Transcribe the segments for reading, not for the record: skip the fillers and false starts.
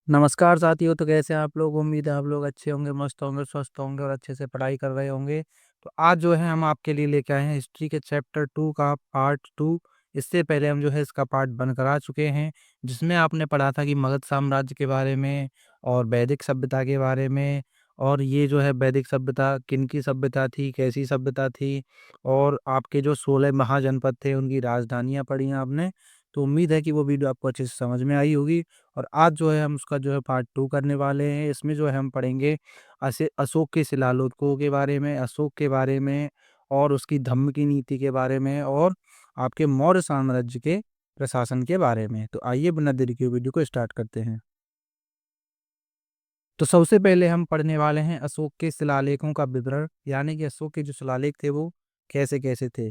नमस्कार साथियों, तो कैसे हैं आप लोग? उम्मीद है आप लोग अच्छे होंगे, मस्त होंगे, स्वस्थ होंगे और अच्छे से पढ़ाई कर रहे होंगे। तो आज जो है हम आपके लिए लेके आए हैं हिस्ट्री के चैप्टर 2 का पार्ट 2। इससे पहले हम जो है इसका पार्ट 1 करा चुके हैं, जिसमें आपने पढ़ा था कि मगध साम्राज्य के बारे में और वैदिक सभ्यता के बारे में। और ये जो है वैदिक सभ्यता किन की सभ्यता थी, कैसी सभ्यता थी, और आपके जो 16 महाजनपद थे उनकी राजधानियाँ पढ़ी हैं आपने। तो उम्मीद है कि वो वीडियो आपको अच्छे से समझ में आई होगी। और आज जो है हम उसका जो है पार्ट 2 करने वाले हैं। इसमें जो है हम पढ़ेंगे अशोक के शिलालेखों के बारे में, अशोक के बारे में और उसकी धम्म की नीति के बारे में और आपके मौर्य साम्राज्य के प्रशासन के बारे में। तो आइए बिना देरी के वीडियो को स्टार्ट करते हैं। तो सबसे पहले हम पढ़ने वाले हैं अशोक के शिलालेखों का विवरण, यानी कि अशोक के जो शिलालेख थे वो कैसे-कैसे थे।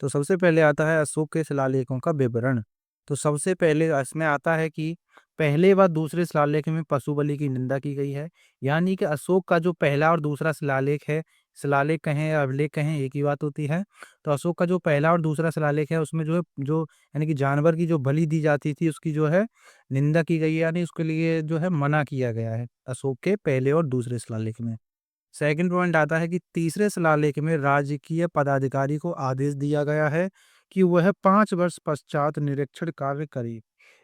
तो सबसे पहले आता है अशोक के शिलालेखों का विवरण। तो सबसे पहले इसमें आता है कि पहले व दूसरे शिलालेख में पशु बलि की निंदा की गई है। यानी कि अशोक का जो पहला और दूसरा शिलालेख है, शिलालेख कहें या अभिलेख कहें एक ही बात होती है। तो अशोक का जो पहला और दूसरा शिलालेख है उसमें जो है जो यानी कि जानवर की जो बलि दी जाती थी उसकी जो है निंदा की गई है, यानी उसके लिए जो है मना किया गया है अशोक के पहले और दूसरे शिलालेख में। सेकंड पॉइंट आता है कि तीसरे शिलालेख में राजकीय पदाधिकारी को आदेश दिया गया है कि वह 5 वर्ष पश्चात निरीक्षण कार्य करे।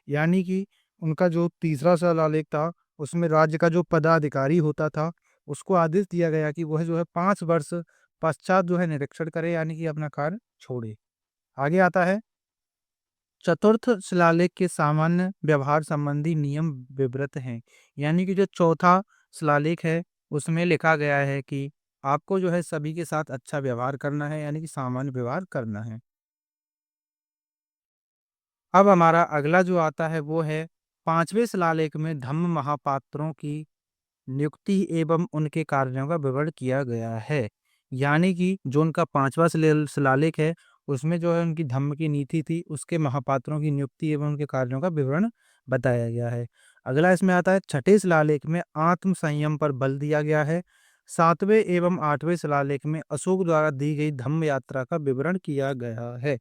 यानी कि उनका जो तीसरा शिलालेख था उसमें राज्य का जो पदाधिकारी होता था उसको आदेश दिया गया कि वह जो है 5 वर्ष पश्चात जो है निरीक्षण करे, यानी कि अपना कार्य छोड़े। आगे आता है चतुर्थ शिलालेख के सामान्य व्यवहार संबंधी नियम विवृत हैं। यानी कि जो चौथा शिलालेख है उसमें लिखा गया है कि आपको जो है सभी के साथ अच्छा व्यवहार करना है, यानी कि सामान्य व्यवहार करना है। अब हमारा अगला जो आता है वो है पांचवें शिलालेख में धम्म महापात्रों की नियुक्ति एवं उनके कार्यों का विवरण किया गया है। यानी कि जो उनका पांचवा शिलालेख है उसमें जो है उनकी धम्म की नीति थी, उसके महापात्रों की नियुक्ति एवं उनके कार्यों का विवरण बताया गया है। अगला इसमें आता है छठे शिलालेख में आत्म संयम पर बल दिया गया है। सातवें एवं आठवें शिलालेख में अशोक द्वारा दी गई धम्म यात्रा का विवरण किया गया है।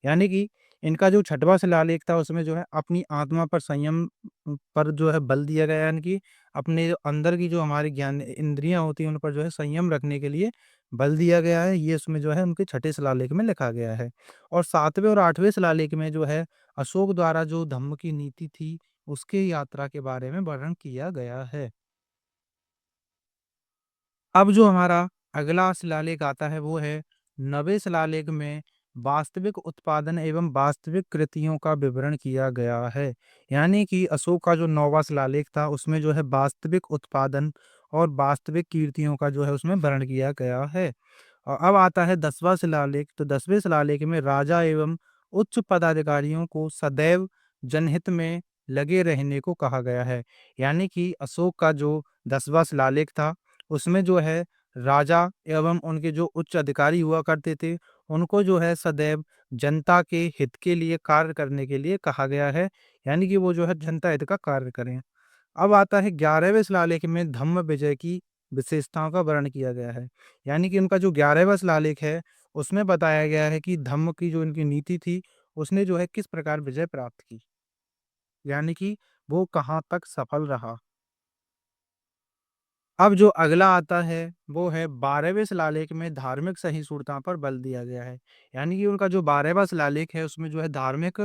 यानी कि इनका जो छठवां शिलालेख था उसमें जो है अपनी आत्मा पर संयम पर जो है बल दिया गया, यानी कि अपने जो अंदर की जो हमारी ज्ञान इंद्रियां होती हैं उन पर जो है संयम रखने के लिए बल दिया गया है। ये उसमें जो है उनके छठे शिलालेख में लिखा गया है। और सातवें और आठवें शिलालेख में जो है अशोक द्वारा जो धम्म की नीति थी उसके यात्रा के बारे में वर्णन किया गया है। अब जो हमारा अगला शिलालेख आता है वो है नवें शिलालेख में वास्तविक उत्पादन एवं वास्तविक कृतियों का विवरण किया गया है। यानी कि अशोक का जो नौवां शिलालेख था उसमें जो है वास्तविक उत्पादन और वास्तविक कीर्तियों का जो है उसमें वर्णन किया गया है। और अब आता है 10वां शिलालेख। तो 10वें शिलालेख में राजा एवं उच्च पदाधिकारियों को सदैव जनहित में लगे रहने को कहा गया है। यानी कि अशोक का जो 10वां शिलालेख था उसमें जो है राजा एवं उनके जो उच्च अधिकारी हुआ करते थे उनको जो है सदैव जनता के हित के लिए कार्य करने के लिए कहा गया है। यानी कि वो जो है जनता हित का कार्य करें। अब आता है 11वें शिलालेख में धम्म विजय की विशेषताओं का वर्णन किया गया है। यानी कि उनका जो 11वां शिलालेख है उसमें बताया गया है कि धम्म की जो इनकी नीति थी उसने जो है किस प्रकार विजय प्राप्त की, यानी कि वो कहाँ तक सफल रहा। अब जो अगला आता है वो है 12वें शिलालेख में धार्मिक सहिष्णुता पर बल दिया गया है। यानी कि उनका जो 12वां शिलालेख है उसमें जो है धार्मिक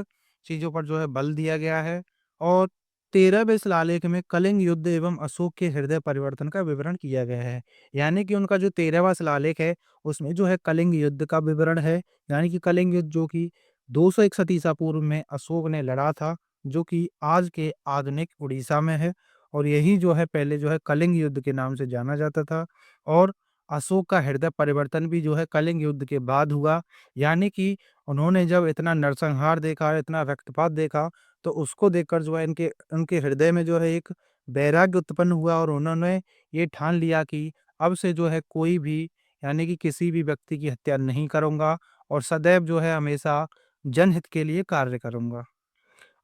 चीजों पर जो है बल दिया गया है। और 13वें शिलालेख में कलिंग युद्ध एवं अशोक के हृदय परिवर्तन का विवरण किया गया है। यानी कि उनका जो 13वां शिलालेख है उसमें जो है कलिंग युद्ध का विवरण है। यानी कि कलिंग युद्ध जो कि 261 ईसा पूर्व में अशोक ने लड़ा था, जो कि आज के आधुनिक उड़ीसा में है। और यही जो है पहले जो है कलिंग युद्ध के नाम से जाना जाता था। और अशोक का हृदय परिवर्तन भी जो है कलिंग युद्ध के बाद हुआ। यानी कि उन्होंने जब इतना नरसंहार देखा, इतना रक्तपात देखा, तो उसको देखकर जो है इनके उनके हृदय में जो है एक वैराग्य उत्पन्न हुआ और उन्होंने ये ठान लिया कि अब से जो है कोई भी, यानी कि किसी भी व्यक्ति की हत्या नहीं करूँगा और सदैव जो है हमेशा जनहित के लिए कार्य करूँगा।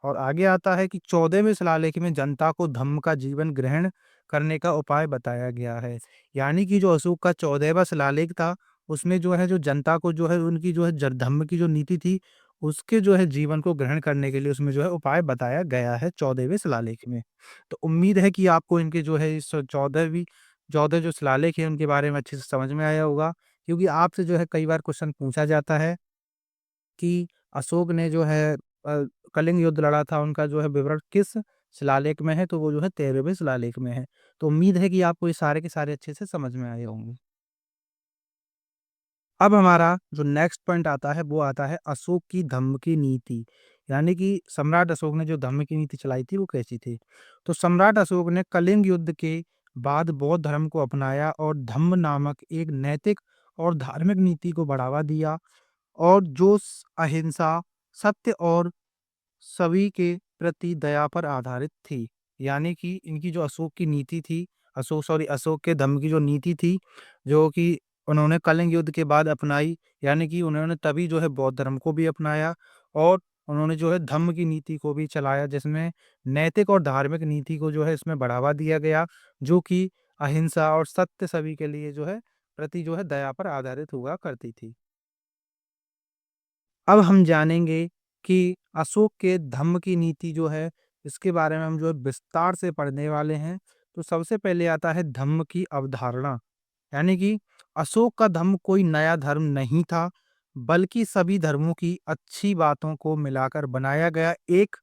और आगे आता है कि 14वें शिलालेख में जनता को धम्म का जीवन ग्रहण करने का उपाय बताया गया है। यानी कि जो अशोक का 14वां शिलालेख था उसमें जो है जो जनता को जो है उनकी जो है धम्म की जो नीति थी उसके जो है जीवन को ग्रहण करने के लिए उसमें जो है उपाय बताया गया है 14वें शिलालेख में। तो उम्मीद है कि आपको इनके जो है इस 14 जो शिलालेख हैं उनके बारे में अच्छे से समझ में आया होगा, क्योंकि आपसे जो है कई बार क्वेश्चन पूछा जाता है कि अशोक ने जो है कलिंग युद्ध लड़ा था, उनका जो है विवरण किस शिलालेख में है, तो वो जो है 13वें शिलालेख में है। तो उम्मीद है कि आपको ये सारे के सारे अच्छे से समझ में आए होंगे। अब हमारा जो नेक्स्ट पॉइंट आता है, वो आता है अशोक की धम्म की नीति। यानी कि सम्राट अशोक ने जो धम्म की नीति चलाई थी, वो कैसी थी? तो सम्राट अशोक ने कलिंग युद्ध के बाद बौद्ध धर्म को अपनाया और धम्म नामक एक नैतिक और धार्मिक नीति को बढ़ावा दिया, और जो अहिंसा, सत्य और सभी के प्रति दया पर आधारित थी। यानी कि इनकी जो अशोक की नीति थी, अशोक के धम्म की जो नीति थी, जो कि उन्होंने कलिंग युद्ध के बाद अपनाई, यानी कि उन्होंने तभी जो है बौद्ध धर्म को भी अपनाया, और उन्होंने जो है धम्म की नीति को भी चलाया, जिसमें नैतिक और धार्मिक नीति को जो है इसमें बढ़ावा दिया गया, जो कि अहिंसा और सत्य सभी के लिए जो है प्रति जो है दया पर आधारित हुआ करती थी। अब हम जानेंगे कि अशोक के धम्म की नीति जो है, इसके बारे में हम जो है विस्तार से पढ़ने वाले हैं। तो सबसे पहले आता है धम्म की अवधारणा। यानी कि अशोक का धर्म कोई नया धर्म नहीं था, बल्कि सभी धर्मों की अच्छी बातों को मिलाकर बनाया गया एक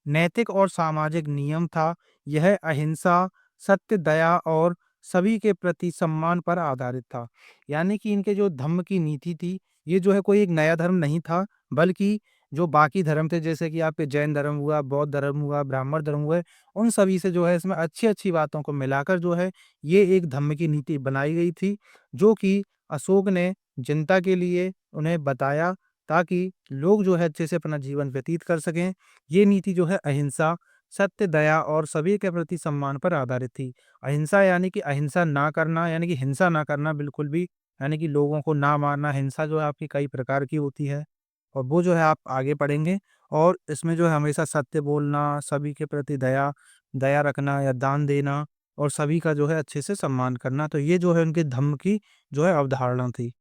नैतिक और सामाजिक नियम था। यह अहिंसा, सत्य, दया और सभी के प्रति सम्मान पर आधारित था। यानी कि इनके जो धम्म की नीति थी, ये जो है कोई एक नया धर्म नहीं था, बल्कि जो बाकी धर्म थे, जैसे कि आपके जैन धर्म हुआ, बौद्ध धर्म हुआ, ब्राह्मण धर्म हुए, उन सभी से जो है इसमें अच्छी-अच्छी बातों को मिलाकर जो है ये एक धम्म की नीति बनाई गई थी, जो कि अशोक ने जनता के लिए उन्हें बताया, ताकि लोग जो है अच्छे से अपना जीवन व्यतीत कर सकें। ये नीति जो है अहिंसा, सत्य, दया और सभी के प्रति सम्मान पर आधारित थी। अहिंसा यानी कि अहिंसा ना करना, यानी कि हिंसा ना करना बिल्कुल भी, यानी कि लोगों को ना मारना। हिंसा जो है आपकी कई प्रकार की होती है, और वो जो है आप आगे पढ़ेंगे। और इसमें जो है हमेशा सत्य बोलना, सभी के प्रति दया दया रखना या दान देना, और सभी का जो है अच्छे से सम्मान करना। तो ये जो है उनके धम्म की जो है अवधारणा थी।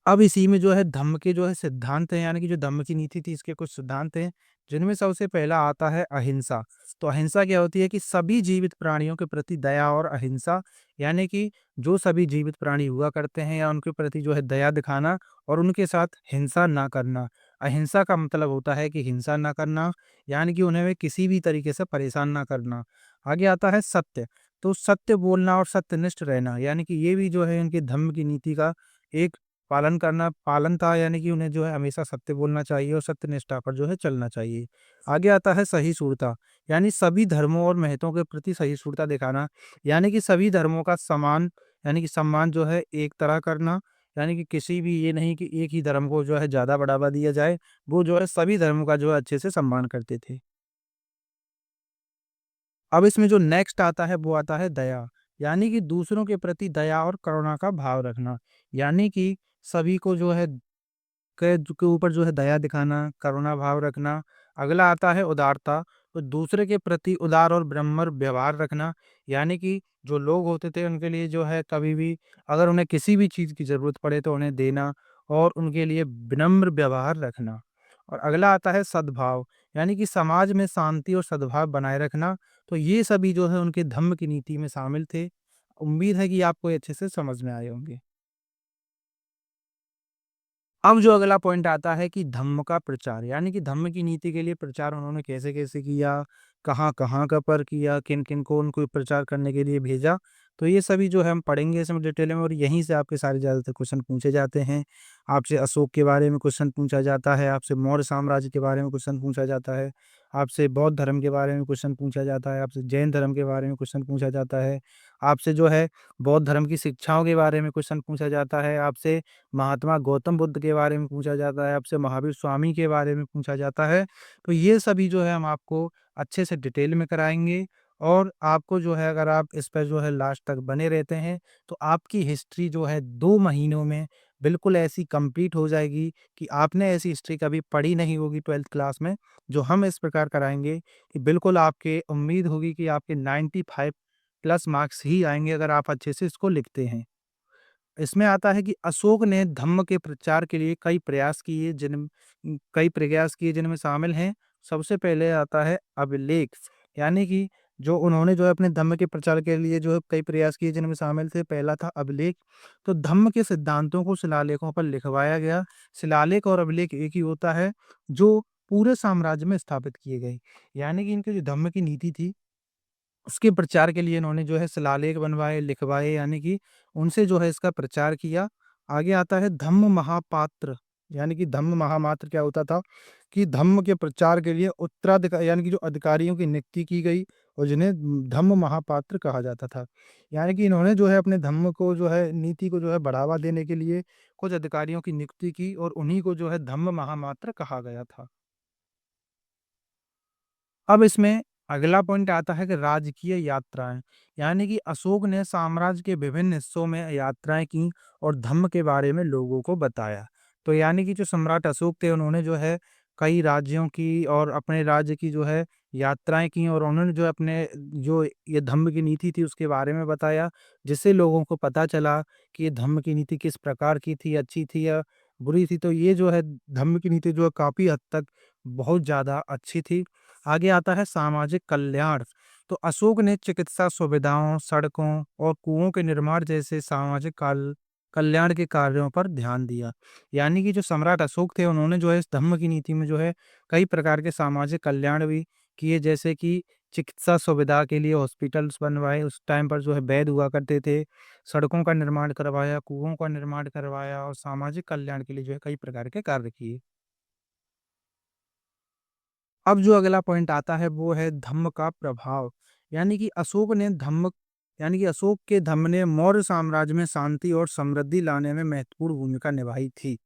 अब इसी में जो है धम्म के जो है सिद्धांत हैं, यानी कि जो धम्म की नीति थी, इसके कुछ सिद्धांत हैं, जिनमें सबसे पहला आता है अहिंसा। तो अहिंसा क्या होती है कि सभी जीवित प्राणियों के प्रति दया और अहिंसा, यानी कि जो सभी जीवित प्राणी हुआ करते हैं, या उनके प्रति जो है दया दिखाना और उनके साथ हिंसा ना करना। अहिंसा का मतलब होता है कि हिंसा ना करना, यानी कि उन्हें वे किसी भी तरीके से परेशान ना करना। आगे आता है सत्य। तो सत्य बोलना और सत्यनिष्ठ रहना, यानी कि ये भी जो है इनके धम्म की नीति का एक पालन था, यानी कि उन्हें जो है हमेशा सत्य बोलना चाहिए और सत्यनिष्ठा पर जो है चलना चाहिए। आगे आता है सहिष्णुता, यानी सभी धर्मों और महतों के प्रति सहिष्णुता दिखाना, यानी कि सभी धर्मों का यानी कि सम्मान जो है एक तरह करना, यानी कि किसी भी ये नहीं कि एक ही धर्म को जो है ज़्यादा बढ़ावा दिया जाए, वो जो है सभी धर्मों का जो है अच्छे से सम्मान करते थे। अब इसमें जो नेक्स्ट आता है वो आता है दया, यानी कि दूसरों के प्रति दया और करुणा का भाव रखना, यानी कि सभी को जो है के ऊपर जो है दया दिखाना, करुणा भाव रखना। अगला आता है उदारता, तो दूसरे के प्रति उदार और विनम्र व्यवहार रखना, यानी कि जो लोग होते थे उनके लिए जो है कभी भी अगर उन्हें किसी भी चीज़ की ज़रूरत पड़े तो उन्हें देना, और उनके लिए विनम्र व्यवहार रखना। और अगला आता है सद्भाव, यानी कि समाज में शांति और सद्भाव बनाए रखना। तो ये सभी जो है उनके धम्म की नीति में शामिल थे। उम्मीद है कि आपको ये अच्छे से समझ में आए होंगे। अब जो अगला पॉइंट आता है कि धम्म का प्रचार, यानी कि धम्म की नीति के लिए प्रचार उन्होंने कैसे-कैसे किया, कहाँ-कहाँ का पर किया, किन-किन को उनको प्रचार करने के लिए भेजा। तो ये सभी जो है हम पढ़ेंगे इसमें डिटेल में, और यहीं से आपके सारे ज़्यादातर क्वेश्चन पूछे जाते हैं। आपसे अशोक के बारे में क्वेश्चन पूछा जाता है, आपसे मौर्य साम्राज्य के बारे में क्वेश्चन पूछा जाता है, आपसे बौद्ध धर्म के बारे में क्वेश्चन पूछा जाता है, आपसे जैन धर्म के बारे में क्वेश्चन पूछा जाता है, आपसे जो है बौद्ध धर्म की शिक्षाओं के बारे में क्वेश्चन पूछा जाता है, आपसे महात्मा गौतम बुद्ध के बारे में पूछा जाता है, आपसे महावीर स्वामी के बारे में पूछा जाता है। तो ये सभी जो है हम आपको अच्छे से डिटेल में कराएँगे, और आपको जो है अगर आप इस पे जो है लास्ट तक बने रहते हैं, तो आपकी हिस्ट्री जो है 2 महीनों में बिल्कुल ऐसी कंप्लीट हो जाएगी कि आपने ऐसी हिस्ट्री कभी पढ़ी नहीं होगी 12th क्लास में। जो हम इस प्रकार कराएँगे कि बिल्कुल आपके उम्मीद होगी कि आपके 95 प्लस मार्क्स ही आएँगे अगर आप अच्छे से इसको लिखते हैं। इसमें आता है कि अशोक ने धम्म के प्रचार के लिए कई प्रयास किए जिनमें शामिल हैं, सबसे पहले आता है अभिलेख, यानी कि जो उन्होंने जो है अपने धम्म के प्रचार के लिए जो है कई प्रयास किए जिनमें शामिल थे, पहला था अभिलेख। तो धम्म के सिद्धांतों को शिलालेखों पर लिखवाया गया। शिलालेख और अभिलेख एक ही होता है, जो पूरे साम्राज्य में स्थापित किए गए। यानी कि इनकी जो धम्म की नीति थी, उसके प्रचार के लिए इन्होंने जो है शिलालेख बनवाए, लिखवाए, यानी कि उनसे जो है इसका प्रचार किया। आगे आता है धम्म महापात्र, यानी कि धम्म महापात्र क्या होता था कि धम्म के प्रचार के लिए उत्तराधिकारी यानी कि जो अधिकारियों की नियुक्ति की गई और जिन्हें धम्म महापात्र कहा जाता था। यानी कि इन्होंने जो है अपने धम्म को जो है नीति को जो है बढ़ावा देने के लिए कुछ अधिकारियों की नियुक्ति की और उन्हीं को जो है धम्म महापात्र कहा गया था। अब इसमें अगला पॉइंट आता है कि राजकीय यात्राएं, यानी कि अशोक ने साम्राज्य के विभिन्न हिस्सों में यात्राएं की और धम्म के बारे में लोगों को बताया। तो यानी कि जो सम्राट अशोक थे उन्होंने जो है कई राज्यों की और अपने राज्य की जो है यात्राएं की और उन्होंने जो अपने जो ये धम्म की नीति थी उसके बारे में बताया, जिससे लोगों को पता चला कि ये धम्म की नीति किस प्रकार की थी, अच्छी थी या बुरी थी। तो ये जो है धम्म की नीति जो है काफी हद तक बहुत ज्यादा अच्छी थी। आगे आता है सामाजिक कल्याण। तो अशोक ने चिकित्सा सुविधाओं, सड़कों और कुओं के निर्माण जैसे कल्याण के कार्यों पर ध्यान दिया। यानी कि जो सम्राट अशोक थे उन्होंने जो है इस धम्म की नीति में जो है कई प्रकार के सामाजिक कल्याण भी किए, जैसे कि चिकित्सा सुविधा के लिए हॉस्पिटल्स बनवाए, उस टाइम पर जो है वैद हुआ करते थे, सड़कों का निर्माण करवाया, कुओं का निर्माण करवाया और सामाजिक कल्याण के लिए जो है कई प्रकार के कार्य किए। अब जो अगला पॉइंट आता है वो है धम्म का प्रभाव। यानी कि अशोक के धम्म ने मौर्य साम्राज्य में शांति और समृद्धि लाने में महत्वपूर्ण भूमिका निभाई थी।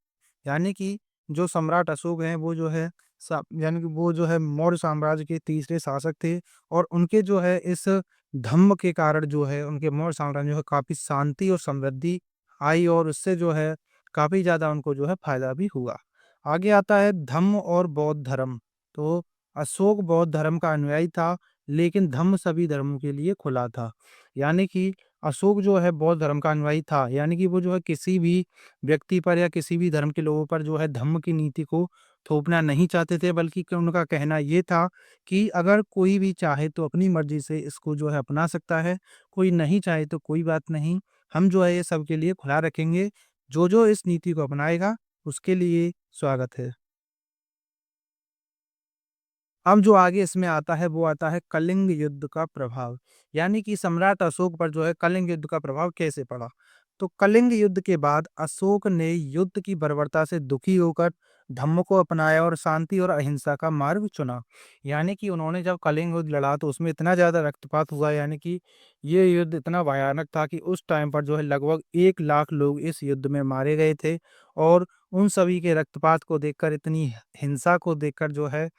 यानी कि जो सम्राट अशोक हैं वो जो है यानी कि वो जो है मौर्य साम्राज्य के तीसरे शासक थे और उनके जो है इस धम्म के कारण जो है उनके मौर्य साम्राज्य में जो है काफी शांति और समृद्धि आई और उससे जो है काफी ज्यादा उनको जो है फायदा भी हुआ। आगे आता है धम्म और बौद्ध धर्म। तो अशोक बौद्ध धर्म का अनुयायी था, लेकिन धम्म सभी धर्मों के लिए खुला था। यानी कि अशोक जो है बौद्ध धर्म का अनुयायी था, यानी कि वो जो है किसी भी व्यक्ति पर या किसी भी धर्म के लोगों पर जो है धम्म की नीति को थोपना नहीं चाहते थे, बल्कि कि उनका कहना ये था कि अगर कोई भी चाहे तो अपनी मर्जी से इसको जो है अपना सकता है, कोई नहीं चाहे तो कोई बात नहीं, हम जो है ये सबके लिए खुला रखेंगे, जो इस नीति को अपनाएगा उसके लिए स्वागत है। अब जो आगे इसमें आता है वो आता है कलिंग युद्ध का प्रभाव। यानी कि सम्राट अशोक पर जो है कलिंग युद्ध का प्रभाव कैसे पड़ा। तो कलिंग युद्ध के बाद अशोक ने युद्ध की बर्बरता से दुखी होकर धम्म को अपनाया और शांति और अहिंसा का मार्ग चुना। यानी कि उन्होंने जब कलिंग युद्ध लड़ा तो उसमें इतना ज्यादा रक्तपात हुआ, यानी कि ये युद्ध इतना भयानक था कि उस टाइम पर जो है लगभग 1 लाख लोग इस युद्ध में मारे गए थे और उन सभी के रक्तपात को देखकर, इतनी हिंसा को देखकर जो है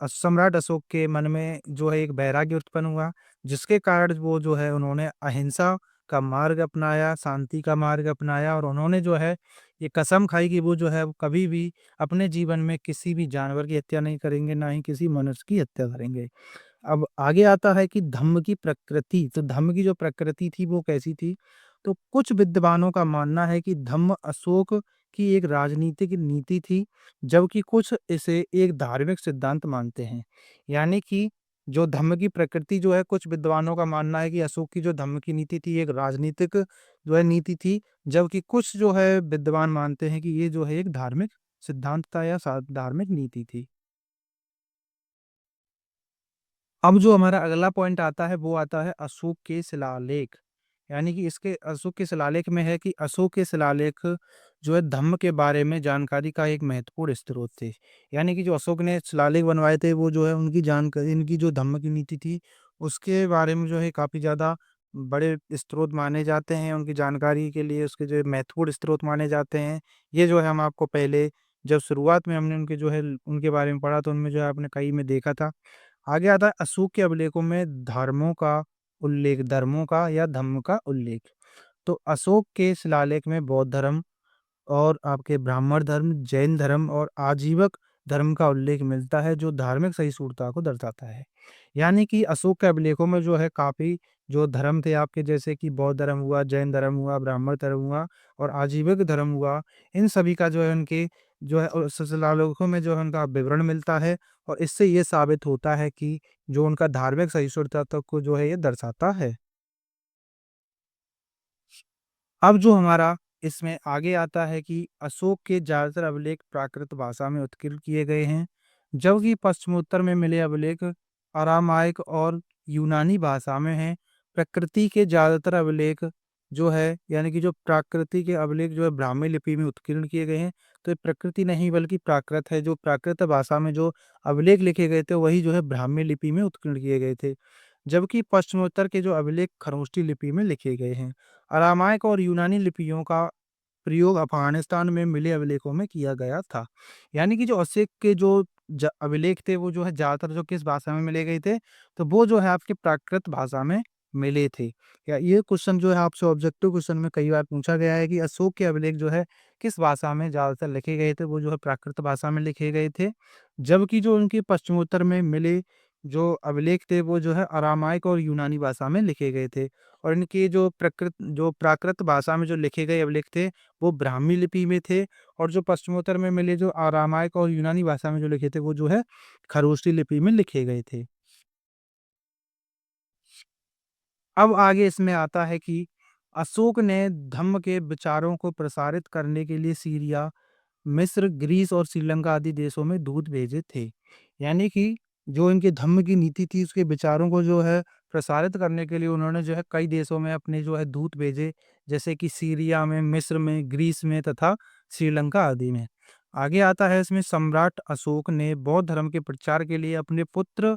सम्राट अशोक के मन में जो है एक वैराग्य उत्पन्न हुआ, जिसके कारण वो जो है उन्होंने अहिंसा का मार्ग अपनाया, शांति का मार्ग अपनाया और उन्होंने जो है ये कसम खाई कि वो जो है वो कभी भी अपने जीवन में किसी भी जानवर की हत्या नहीं करेंगे, ना ही किसी मनुष्य की हत्या करेंगे। अब आगे आता है कि धम्म की प्रकृति। तो धम्म की जो प्रकृति थी वो कैसी थी? तो कुछ विद्वानों का मानना है कि धम्म अशोक की एक राजनीतिक नीति थी, जबकि कुछ इसे एक धार्मिक सिद्धांत मानते हैं। यानी कि जो धम्म की प्रकृति जो है, कुछ विद्वानों का मानना है कि अशोक की जो धम्म की नीति थी एक राजनीतिक जो है नीति थी, जबकि कुछ जो है विद्वान मानते हैं कि ये जो है एक धार्मिक सिद्धांत था या धार्मिक नीति थी। अब जो हमारा अगला पॉइंट आता है वो आता है अशोक के शिलालेख। यानी कि इसके अशोक के शिलालेख में है कि अशोक के शिलालेख जो है धम्म के बारे में जानकारी का एक महत्वपूर्ण स्रोत थे। यानी कि जो अशोक ने शिलालेख बनवाए थे वो जो है उनकी जानकारी, इनकी जो धम्म की नीति थी उसके बारे में जो है काफ़ी ज़्यादा बड़े स्रोत माने जाते हैं, उनकी जानकारी के लिए उसके जो महत्वपूर्ण स्रोत माने जाते हैं। ये जो है हम आपको पहले जब शुरुआत में हमने उनके जो है उनके बारे में पढ़ा तो उनमें जो है आपने कई में देखा था। आगे आता है अशोक के अभिलेखों में धर्मों का या धम्म का उल्लेख। तो अशोक के शिलालेख में बौद्ध धर्म और आपके ब्राह्मण धर्म, जैन धर्म और आजीवक धर्म का उल्लेख मिलता है जो धार्मिक सहिष्णुता को दर्शाता है। यानी कि अशोक के अभिलेखों में जो है काफ़ी जो धर्म थे आपके जैसे कि बौद्ध धर्म हुआ, जैन धर्म हुआ, ब्राह्मण धर्म हुआ और आजीविक धर्म हुआ, इन सभी का जो है उनके जो है शिलालेखों में जो है उनका विवरण मिलता है और इससे ये साबित होता है कि जो उनका धार्मिक सहिष्णुता तक को जो है ये दर्शाता है। अब जो हमारा इसमें आगे आता है कि अशोक के ज़्यादातर अभिलेख प्राकृत भाषा में उत्कीर्ण किए गए हैं, जबकि पश्चिमोत्तर में मिले अभिलेख अरामाइक और यूनानी भाषा में हैं। प्रकृति के ज़्यादातर अभिलेख जो है यानी कि जो प्राकृति के अभिलेख जो है ब्राह्मी लिपि में उत्कीर्ण किए गए हैं। तो ये प्रकृति नहीं बल्कि प्राकृत है, जो प्राकृत भाषा में जो अभिलेख लिखे गए थे वही जो है ब्राह्मी लिपि में उत्कीर्ण किए गए थे। जबकि पश्चिमोत्तर के जो अभिलेख खरोष्टी लिपि में लिखे गए हैं। अरामाइक और यूनानी लिपियों का प्रयोग अफ़गानिस्तान में मिले अभिलेखों में किया गया था। यानी कि जो अशोक के जो अभिलेख थे वो जो है ज़्यादातर जो किस भाषा में मिले गए थे, तो वो जो है आपकी प्राकृत भाषा में मिले थे। या ये क्वेश्चन जो है आपसे ऑब्जेक्टिव क्वेश्चन में कई बार पूछा गया है कि अशोक के अभिलेख जो है किस भाषा में ज़्यादातर लिखे गए थे, वो जो है प्राकृत भाषा में लिखे गए थे। जबकि जो उनके पश्चिमोत्तर में मिले जो अभिलेख थे वो जो है अरामाइक और यूनानी भाषा में लिखे गए थे। और इनकी जो प्राकृत भाषा में जो लिखे गए अभिलेख थे वो ब्राह्मी लिपि में थे और जो पश्चिमोत्तर में मिले जो अरामाइक और यूनानी भाषा में जो लिखे थे वो जो है खरोष्टी लिपि में लिखे गए थे। अब आगे इसमें आता है कि अशोक ने धम्म के विचारों को प्रसारित करने के लिए सीरिया, मिस्र, ग्रीस और श्रीलंका आदि देशों में दूत भेजे थे। यानी कि जो इनके धम्म की नीति थी उसके विचारों को जो है प्रसारित करने के लिए उन्होंने जो है कई देशों में अपने जो है दूत भेजे, जैसे कि सीरिया में, मिस्र में, ग्रीस में तथा श्रीलंका आदि में। आगे आता है इसमें सम्राट अशोक ने बौद्ध धर्म के प्रचार के लिए अपने पुत्र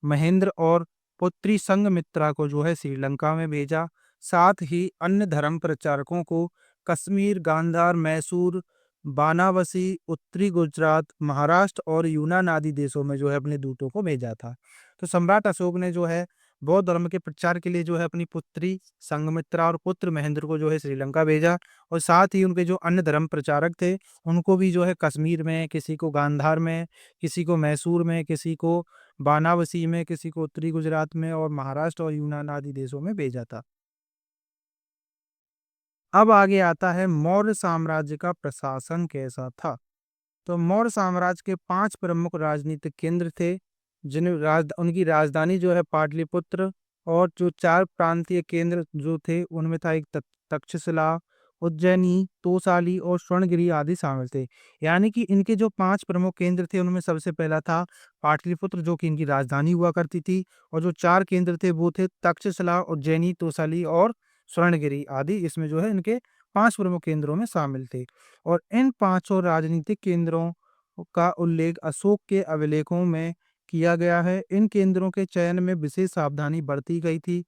महेंद्र और पुत्री संघमित्रा को जो है श्रीलंका में भेजा। साथ ही अन्य धर्म प्रचारकों को कश्मीर, गांधार, मैसूर, बानावसी, उत्तरी गुजरात, महाराष्ट्र और यूनान आदि देशों में जो है अपने दूतों को भेजा था। तो सम्राट अशोक ने जो है बौद्ध धर्म के प्रचार के लिए जो है अपनी पुत्री संघमित्रा और पुत्र महेंद्र को जो है श्रीलंका भेजा और साथ ही उनके जो अन्य धर्म प्रचारक थे उनको भी जो है कश्मीर में, किसी को गांधार में, किसी को मैसूर में, किसी को बानावसी में, किसी को उत्तरी गुजरात में और महाराष्ट्र और यूनान आदि देशों में भेजा था। अब आगे आता है मौर्य साम्राज्य का प्रशासन कैसा था। तो मौर्य साम्राज्य के 5 प्रमुख राजनीतिक केंद्र थे, उनकी राजधानी जो है पाटलिपुत्र और जो 4 प्रांतीय केंद्र जो थे उनमें था एक तक्षशिला, उज्जैनी, तोसाली और स्वर्णगिरी आदि शामिल थे। यानी कि इनके जो 5 प्रमुख केंद्र थे उनमें सबसे पहला था पाटलिपुत्र जो कि इनकी राजधानी हुआ करती थी और जो 4 केंद्र थे वो थे तक्षशिला, उज्जैनी, तोसाली और स्वर्णगिरी आदि इसमें जो है इनके 5 प्रमुख केंद्रों में शामिल थे। और इन पांचों राजनीतिक केंद्रों का उल्लेख अशोक के अभिलेखों में किया गया है। इन केंद्रों के चयन में विशेष सावधानी बरती गई थी।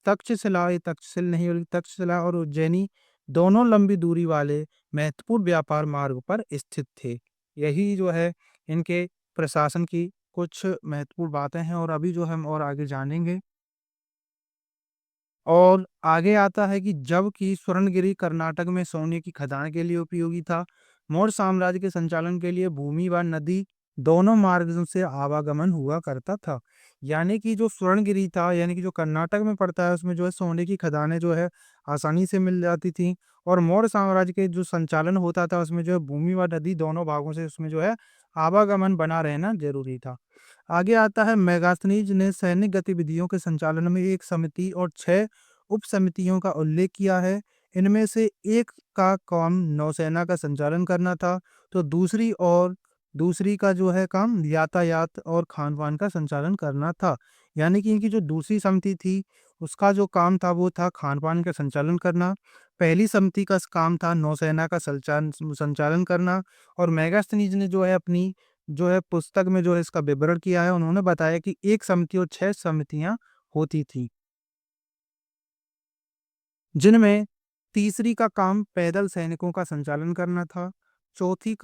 तक्षशिला, ये तक्षशिल नहीं बल्कि तक्षशिला और उज्जैनी दोनों लंबी दूरी वाले महत्वपूर्ण व्यापार मार्ग पर स्थित थे। यही जो है इनके प्रशासन की कुछ महत्वपूर्ण बातें हैं और अभी जो हम और आगे जानेंगे। और आगे आता है कि जबकि स्वर्णगिरी कर्नाटक में सोने की खदान के लिए उपयोगी था, मौर्य साम्राज्य के संचालन के लिए भूमि व नदी दोनों मार्गों से आवागमन हुआ करता था। यानी कि जो स्वर्णगिरी था यानी कि जो कर्नाटक में पड़ता है उसमें जो है सोने की खदानें जो है आसानी से मिल जाती थी और मौर्य साम्राज्य के जो संचालन होता था उसमें जो है भूमि व नदी दोनों भागों से उसमें जो है आवागमन बना रहना जरूरी था। आगे आता है मेगास्थनीज ने सैनिक गतिविधियों के संचालन में एक समिति और 6 उप समितियों का उल्लेख किया है। इनमें से एक का काम नौसेना का संचालन करना था, तो दूसरी का जो है काम यातायात और खान-पान का संचालन करना था। यानी कि इनकी जो दूसरी समिति थी, उसका जो काम था वो था खान-पान का संचालन करना। पहली समिति का काम था नौसेना का संचालन करना और मेगास्थनीज ने जो है अपनी जो है पुस्तक में जो है इसका विवरण किया है। उन्होंने बताया कि 1 समिति और 6 समितियाँ होती थी। जिनमें तीसरी का काम पैदल सैनिकों का संचालन करना था, चौथी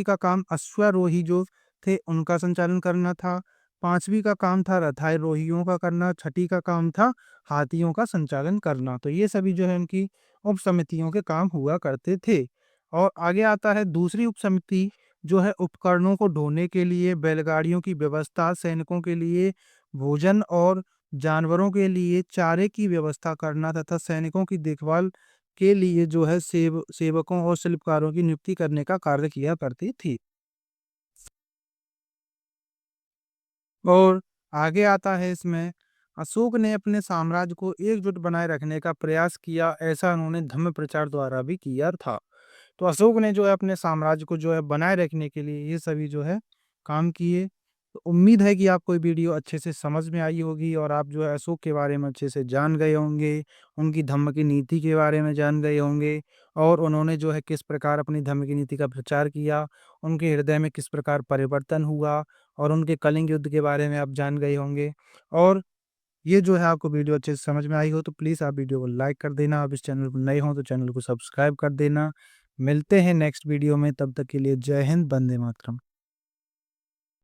का काम अश्वारोही जो थे उनका संचालन करना था, पांचवी का काम था रथारोहियों का करना, छठी का काम था हाथियों का संचालन करना। तो ये सभी जो है उनकी उप समितियों के काम हुआ करते थे। और आगे आता है दूसरी उप समिति जो है उपकरणों को ढोने के लिए, बैलगाड़ियों की व्यवस्था, सैनिकों के लिए भोजन और जानवरों के लिए चारे की व्यवस्था करना तथा सैनिकों की देखभाल के लिए जो है सेवकों और शिल्पकारों की नियुक्ति करने का कार्य किया करती थी। और आगे आता है इसमें, अशोक ने अपने साम्राज्य को एकजुट बनाए रखने का प्रयास किया, ऐसा उन्होंने धम्म प्रचार द्वारा भी किया था। तो अशोक ने जो है अपने साम्राज्य को जो है बनाए रखने के लिए ये सभी जो है काम किए। तो उम्मीद है कि आपको ये वीडियो अच्छे से समझ में आई होगी और आप जो है अशोक के बारे में अच्छे से जान गए होंगे, उनकी धम्म की नीति के बारे में जान गए होंगे और उन्होंने जो है किस प्रकार अपनी धम्म की नीति का प्रचार किया, उनके हृदय में किस प्रकार परिवर्तन हुआ और उनके कलिंग युद्ध के बारे में आप जान गए होंगे। और ये जो है आपको वीडियो अच्छे से समझ में आई हो तो प्लीज़ आप वीडियो को लाइक कर देना। आप इस चैनल पर नए हो तो चैनल को सब्सक्राइब कर देना। मिलते हैं नेक्स्ट वीडियो में, तब तक के लिए जय हिंद, वंदे मातरम।